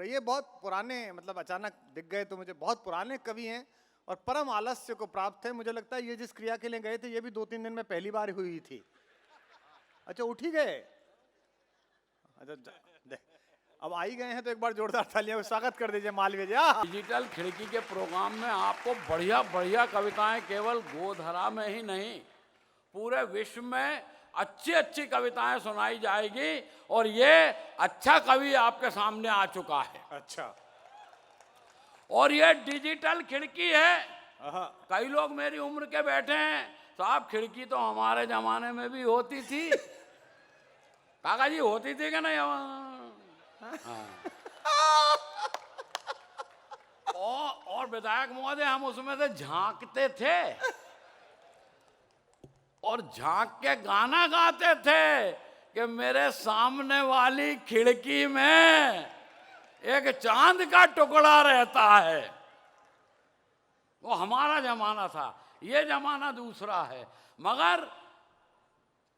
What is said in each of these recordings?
ये बहुत पुराने, मतलब अचानक दिख गए तो मुझे, बहुत पुराने कवि हैं और परम आलस्य को प्राप्त है। मुझे लगता है ये जिस क्रिया के लिए गए थे ये भी 2-3 दिन में पहली बार हुई थी। अच्छा, उठ ही गए? अच्छा, अब आ ही गए हैं तो एक बार जोरदार तालियां स्वागत कर दीजिए मालवीय जी। डिजिटल खिड़की के प्रोग्राम में आपको बढ़िया बढ़िया कविताएं केवल गोधरा में ही नहीं, पूरे विश्व में अच्छी अच्छी कविताएं सुनाई जाएगी। और ये अच्छा कवि आपके सामने आ चुका है। अच्छा, और ये डिजिटल खिड़की है। आहा, कई लोग मेरी उम्र के बैठे हैं, साहब खिड़की तो हमारे जमाने में भी होती थी। काका जी होती थी कि नहीं? हाँ। और विधायक महोदय, हम उसमें से झांकते थे और झांक के गाना गाते थे कि मेरे सामने वाली खिड़की में एक चांद का टुकड़ा रहता है। वो हमारा जमाना था, ये जमाना दूसरा है। मगर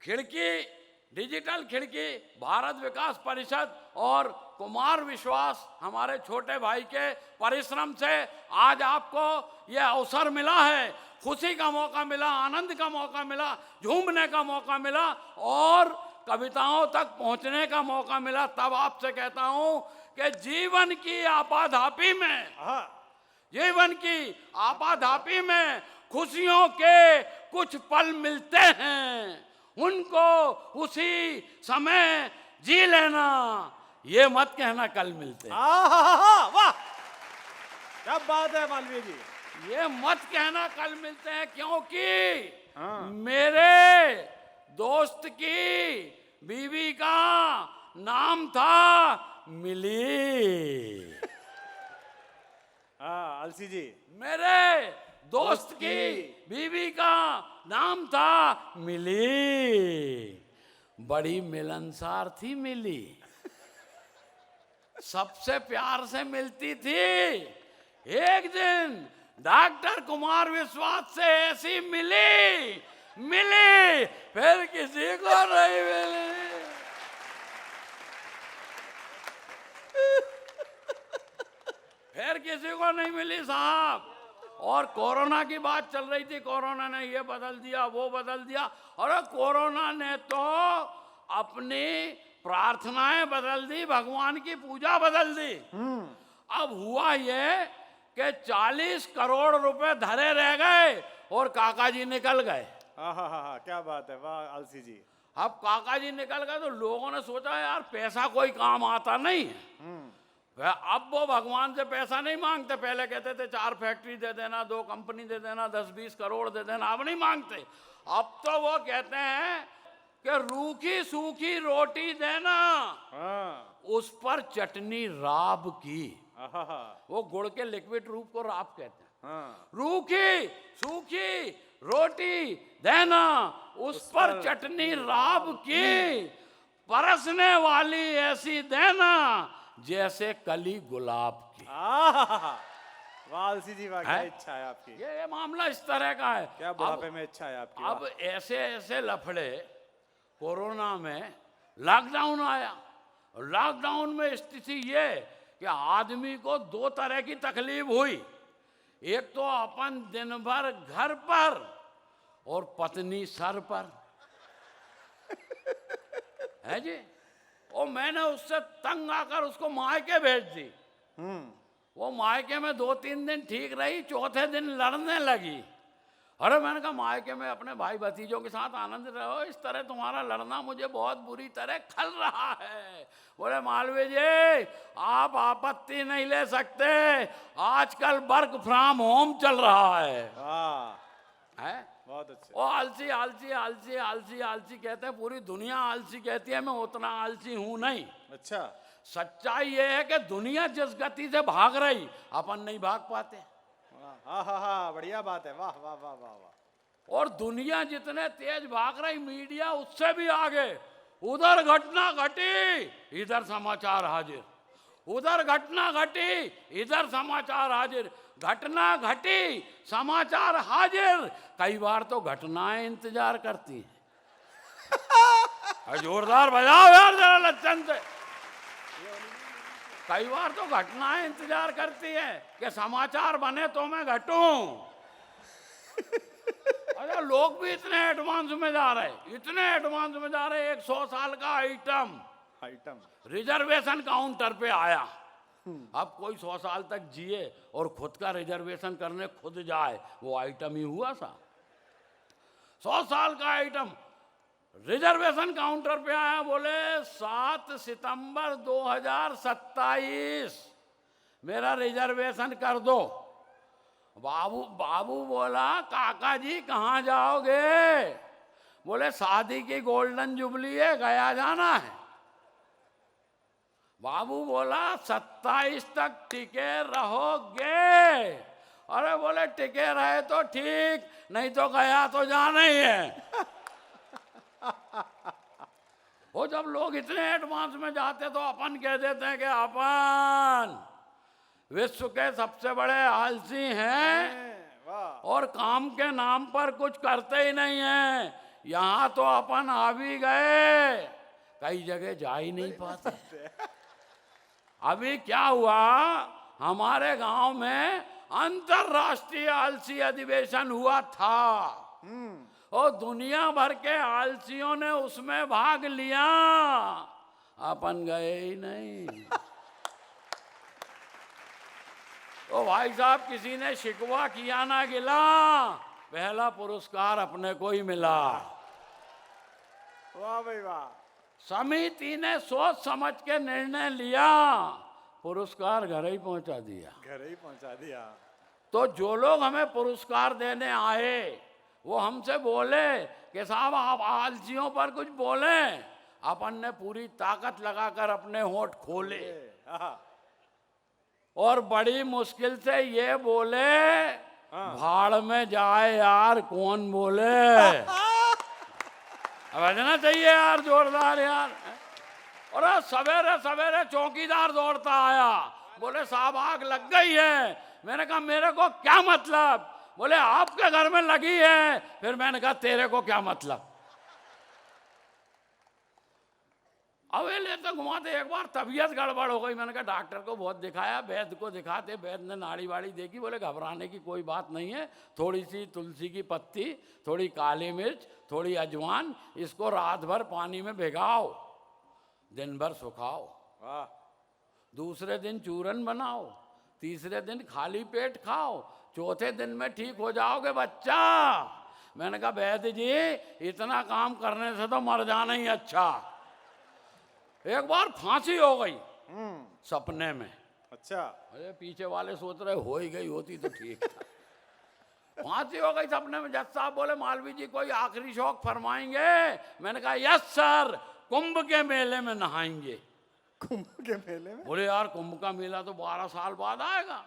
खिड़की, डिजिटल खिड़की, भारत विकास परिषद और कुमार विश्वास हमारे छोटे भाई के परिश्रम से आज आपको यह अवसर मिला है। खुशी का मौका मिला, आनंद का मौका मिला, झूमने का मौका मिला और कविताओं तक पहुंचने का मौका मिला। तब आपसे कहता हूं कि जीवन की आपाधापी में, जीवन की आपाधापी में खुशियों के कुछ पल मिलते हैं, उनको उसी समय जी लेना, ये मत कहना कल मिलते हैं। वाह, क्या बात है मालवीय जी। ये मत कहना कल मिलते हैं, क्योंकि मेरे दोस्त की बीवी का नाम था मिली। अलसी जी, मेरे दोस्त की बीवी का नाम था मिली। बड़ी मिलनसार थी मिली, सबसे प्यार से मिलती थी। एक दिन डॉक्टर कुमार विश्वास से ऐसी मिली, फिर किसी को नहीं मिली। फिर किसी को नहीं मिली साहब। और कोरोना की बात चल रही थी, कोरोना ने ये बदल दिया, वो बदल दिया। और कोरोना ने तो अपनी प्रार्थनाएं बदल दी, भगवान की पूजा बदल दी। अब हुआ ये कि 40 करोड़ रुपए धरे रह गए और काका जी निकल गए। क्या बात है, वाह अलसी जी। अब काका जी निकल गए तो लोगों ने सोचा यार पैसा कोई काम आता नहीं है। अब वो भगवान से पैसा नहीं मांगते। पहले कहते थे 4 फैक्ट्री दे देना, 2 कंपनी दे देना, 10-20 करोड़ दे देना। अब नहीं मांगते। अब तो वो कहते हैं कि रूखी सूखी रोटी देना, उस पर चटनी राब की। वो गुड़ के लिक्विड रूप को राब कहते हैं। रूखी सूखी रोटी देना, उस पर चटनी राब की, परसने वाली ऐसी देना जैसे कली गुलाब की। वालसी जी, वाह, क्या इच्छा है आपकी। ये मामला इस तरह का है। क्या बुढ़ापे में इच्छा है आपकी। अब ऐसे ऐसे लफड़े, कोरोना में लॉकडाउन आया। लॉकडाउन में स्थिति ये कि आदमी को 2 तरह की तकलीफ हुई। एक तो अपन दिन भर घर पर और पत्नी सर पर है जी। और मैंने उससे तंग आकर उसको मायके भेज दी। वो मायके में 2-3 दिन ठीक रही, चौथे दिन लड़ने लगी। अरे मैंने कहा मायके में अपने भाई भतीजों के साथ आनंद रहो, इस तरह तुम्हारा लड़ना मुझे बहुत बुरी तरह खल रहा है। बोले मालवीय जी आप आपत्ति नहीं ले सकते, आजकल वर्क फ्रॉम होम चल रहा है। है बहुत अच्छा। वो आलसी आलसी आलसी आलसी आलसी कहते हैं, पूरी दुनिया आलसी कहती है, मैं उतना आलसी हूं नहीं। अच्छा, सच्चाई ये है कि दुनिया जिस गति से भाग रही, अपन नहीं भाग पाते। बढ़िया बात है, वाह वाह वाह वाह वाह। और दुनिया जितने तेज भाग रही, मीडिया उससे भी आगे। उधर घटना घटी, इधर समाचार हाजिर। उधर घटना घटी, इधर समाचार हाजिर। घटना घटी, समाचार हाजिर। कई बार तो घटनाएं इंतजार करती हैं। जोरदार बजाओ यार जरा लच्चन से। कई बार तो घटनाएं इंतजार करती है कि समाचार बने तो मैं घटूं। अरे लोग भी इतने एडवांस में जा रहे, इतने एडवांस में जा रहे। एक 100 साल का आइटम रिजर्वेशन काउंटर पे आया। अब कोई 100 साल तक जिए और खुद का रिजर्वेशन करने खुद जाए, वो आइटम ही हुआ सा। 100 साल का आइटम रिजर्वेशन काउंटर पे आया, बोले 7 सितंबर 2027 मेरा रिजर्वेशन कर दो। बाबू बोला काका जी कहाँ जाओगे? बोले शादी की गोल्डन जुबली है, गया जाना है। बाबू बोला 27 तक टिके रहोगे? अरे बोले टिके रहे तो ठीक, नहीं तो गया तो जाना ही है। वो जब लोग इतने एडवांस में जाते तो अपन कह देते हैं कि अपन विश्व के सबसे बड़े आलसी हैं और काम के नाम पर कुछ करते ही नहीं हैं। यहाँ तो अपन आ भी गए, कई जगह जा ही नहीं पाते। अभी क्या हुआ, हमारे गांव में अंतरराष्ट्रीय आलसी अधिवेशन हुआ था और दुनिया भर के आलसियों ने उसमें भाग लिया, अपन गए ही नहीं। तो भाई साहब किसी ने शिकवा किया ना गिला, पहला पुरस्कार अपने को ही मिला। वाह भाई वाह। समिति ने सोच समझ के निर्णय लिया, पुरस्कार घर ही पहुंचा दिया। घर ही पहुंचा दिया। तो जो लोग हमें पुरस्कार देने आए वो हमसे बोले कि साहब आप आलसियों पर कुछ बोले। अपन ने पूरी ताकत लगाकर अपने होंठ खोले और बड़ी मुश्किल से ये बोले, भाड़ में जाए यार कौन बोले। बजना चाहिए यार जोरदार यार। और सवेरे सवेरे चौकीदार दौड़ता आया, बोले साहब आग लग गई है। मैंने कहा मेरे को क्या मतलब? बोले आपके घर में लगी है। फिर मैंने कहा तेरे को क्या मतलब? अब ये लेते घुमाते एक बार तबीयत गड़बड़ हो गई। मैंने कहा डॉक्टर को बहुत दिखाया, वैद्य को दिखाते, वैद्य ने नाड़ी वाड़ी देखी, बोले घबराने की कोई बात नहीं है, थोड़ी सी तुलसी की पत्ती, थोड़ी काली मिर्च, थोड़ी अजवान, इसको रात भर पानी में भिगाओ, दिन भर सुखाओ, दूसरे दिन चूरन बनाओ, तीसरे दिन खाली पेट खाओ, चौथे दिन में ठीक हो जाओगे बच्चा। मैंने कहा वैद्य जी इतना काम करने से तो मर जाना ही अच्छा। एक बार फांसी हो गई सपने में। अच्छा। अरे पीछे वाले सोच रहे हो ही गई होती तो ठीक था। फांसी हो गई सपने में। जज साहब बोले मालवी जी कोई आखिरी शौक फरमाएंगे? मैंने कहा यस सर, कुंभ के मेले में नहाएंगे। कुंभ के मेले में? बोले यार कुंभ का मेला तो 12 साल बाद आएगा,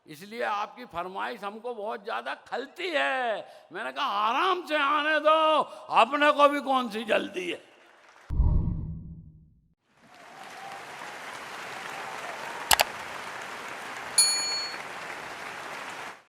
इसलिए आपकी फरमाइश हमको बहुत ज्यादा खलती है। मैंने कहा आराम से आने दो, अपने को भी कौन सी जल्दी है।